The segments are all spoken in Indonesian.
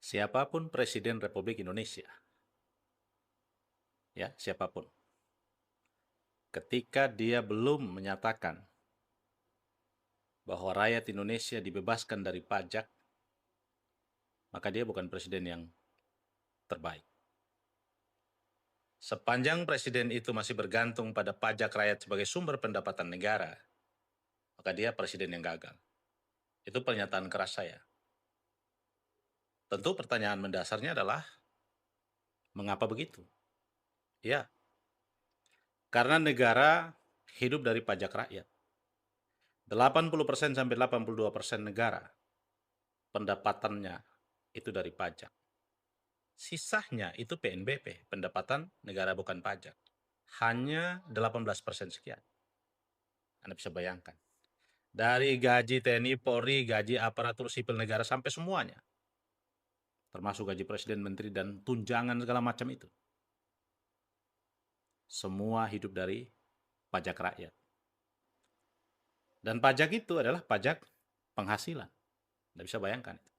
Siapapun Presiden Republik Indonesia, ya siapapun, ketika dia belum menyatakan bahwa rakyat Indonesia dibebaskan dari pajak, maka dia bukan presiden yang terbaik. Sepanjang presiden itu masih bergantung pada pajak rakyat sebagai sumber pendapatan negara, maka dia presiden yang gagal. Itu pernyataan keras saya. Tentu pertanyaan mendasarnya adalah, mengapa begitu? Ya, karena negara hidup dari pajak rakyat. 80% sampai 82% negara pendapatannya itu dari pajak. Sisanya itu PNBP, pendapatan negara bukan pajak. Hanya 18% sekian. Anda bisa bayangkan. Dari gaji TNI, Polri, gaji aparatur sipil negara sampai semuanya. Termasuk gaji presiden, menteri, dan tunjangan segala macam itu. Semua hidup dari pajak rakyat. Dan pajak itu adalah pajak penghasilan. Anda bisa bayangkan itu.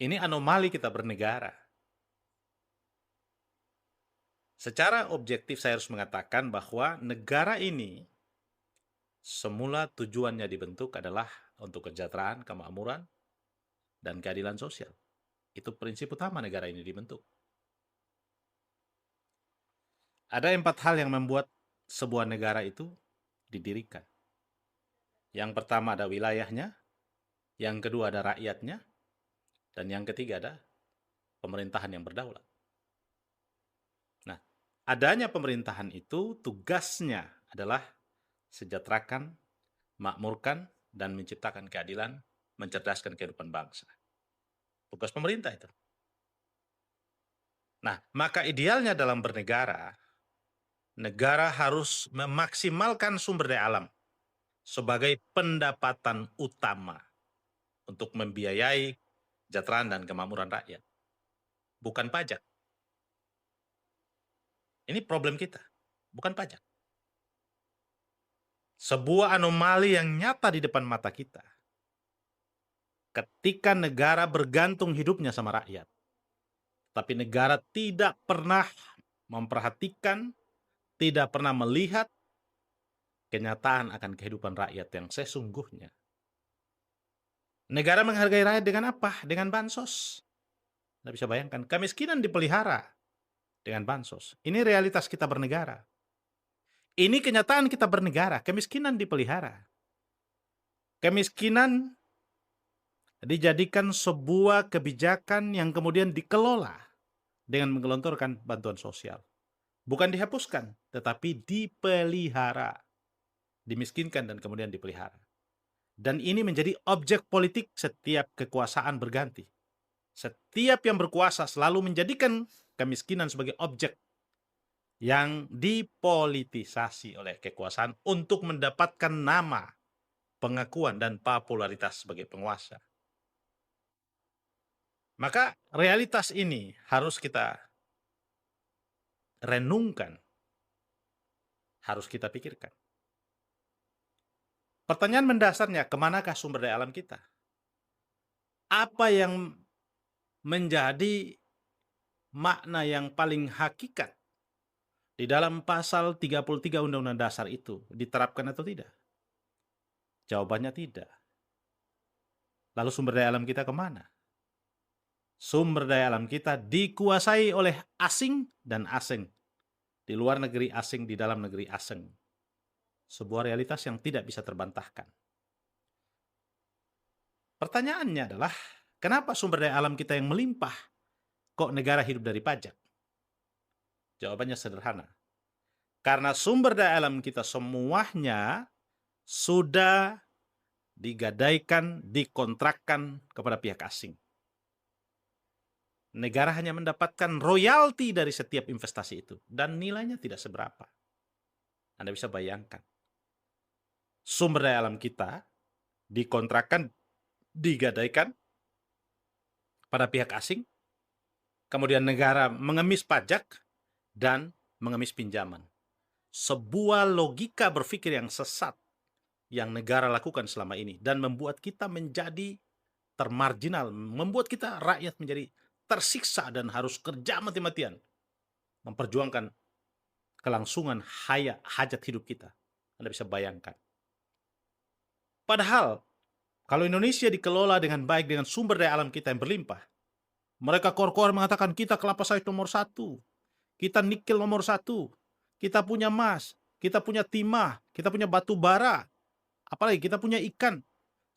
Ini anomali kita bernegara. Secara objektif saya harus mengatakan bahwa negara ini semula tujuannya dibentuk adalah untuk kesejahteraan, kemakmuran, dan keadilan sosial. Itu prinsip utama negara ini dibentuk. Ada 4 hal yang membuat sebuah negara itu didirikan. Yang pertama ada wilayahnya, yang kedua ada rakyatnya, dan yang ketiga ada pemerintahan yang berdaulat. Nah, adanya pemerintahan itu tugasnya adalah sejahterakan, makmurkan, dan menciptakan keadilan, mencerdaskan kehidupan bangsa. Tugas pemerintah itu. Nah, maka idealnya dalam bernegara, negara harus memaksimalkan sumber daya alam sebagai pendapatan utama untuk membiayai kesejahteraan dan kemakmuran rakyat. Bukan pajak. Ini problem kita, bukan pajak. Sebuah anomali yang nyata di depan mata kita. Ketika negara bergantung hidupnya sama rakyat, tapi negara tidak pernah memperhatikan, tidak pernah melihat kenyataan akan kehidupan rakyat yang sesungguhnya. Negara menghargai rakyat dengan apa? Dengan bansos. Anda bisa bayangkan, kemiskinan dipelihara dengan bansos. Ini realitas kita bernegara. Ini kenyataan kita bernegara, kemiskinan dipelihara. Kemiskinan dijadikan sebuah kebijakan yang kemudian dikelola dengan menggelontorkan bantuan sosial. Bukan dihapuskan, tetapi dipelihara. Dimiskinkan dan kemudian dipelihara. Dan ini menjadi objek politik setiap kekuasaan berganti. Setiap yang berkuasa selalu menjadikan kemiskinan sebagai objek yang dipolitisasi oleh kekuasaan untuk mendapatkan nama, pengakuan, dan popularitas sebagai penguasa. Maka realitas ini harus kita renungkan, harus kita pikirkan. Pertanyaan mendasarnya, kemanakah sumber daya alam kita? Apa yang menjadi makna yang paling hakikat di dalam pasal 33 Undang-Undang Dasar itu diterapkan atau tidak? Jawabannya tidak. Lalu sumber daya alam kita kemana? Sumber daya alam kita dikuasai oleh asing dan asing. Di luar negeri asing, di dalam negeri asing. Sebuah realitas yang tidak bisa terbantahkan. Pertanyaannya adalah, kenapa sumber daya alam kita yang melimpah, kok negara hidup dari pajak? Jawabannya sederhana. Karena sumber daya alam kita semuanya sudah digadaikan, dikontrakkan kepada pihak asing. Negara hanya mendapatkan royalti dari setiap investasi itu, dan nilainya tidak seberapa. Anda bisa bayangkan. Sumber daya alam kita dikontrakkan, digadaikan pada pihak asing, kemudian negara mengemis pajak dan mengemis pinjaman. Sebuah logika berpikir yang sesat yang negara lakukan selama ini dan membuat kita menjadi termarginal, membuat kita rakyat menjadi tersiksa dan harus kerja mati-matian memperjuangkan kelangsungan hajat hidup kita. Anda bisa bayangkan. Padahal kalau Indonesia dikelola dengan baik dengan sumber daya alam kita yang berlimpah, mereka kor-kor mengatakan kita kelapa sawit nomor 1, kita nikel nomor 1, kita punya emas, kita punya timah, kita punya batu bara, apalagi kita punya ikan.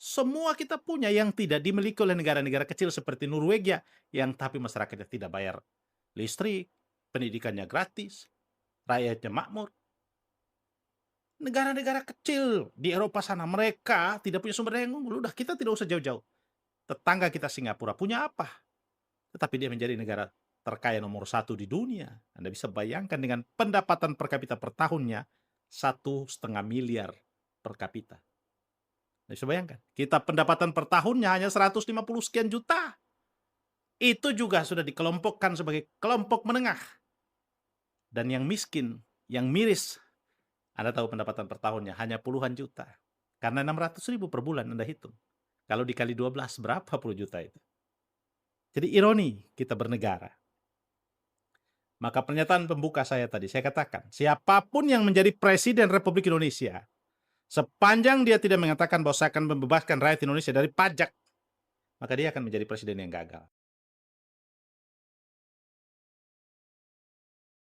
Semua kita punya yang tidak dimiliki oleh negara-negara kecil seperti Norwegia, yang tapi masyarakatnya tidak bayar listrik, pendidikannya gratis, rakyatnya makmur. Negara-negara kecil di Eropa sana, mereka tidak punya sumber daya yang unggul. Udah, kita tidak usah jauh-jauh. Tetangga kita Singapura punya apa? Tetapi dia menjadi negara terkaya nomor 1 di dunia. Anda bisa bayangkan dengan pendapatan per kapita per tahunnya 1,5 miliar per kapita. Anda bisa bayangkan, kita pendapatan per tahunnya hanya 150 sekian juta. Itu juga sudah dikelompokkan sebagai kelompok menengah. Dan yang miskin, yang miris, Anda tahu pendapatan per tahunnya hanya puluhan juta. Karena 600.000 per bulan Anda hitung. Kalau dikali 12, berapa puluh juta itu? Jadi ironi kita bernegara. Maka pernyataan pembuka saya tadi, saya katakan, siapapun yang menjadi Presiden Republik Indonesia, sepanjang dia tidak mengatakan bahwa saya akan membebaskan rakyat Indonesia dari pajak, maka dia akan menjadi presiden yang gagal.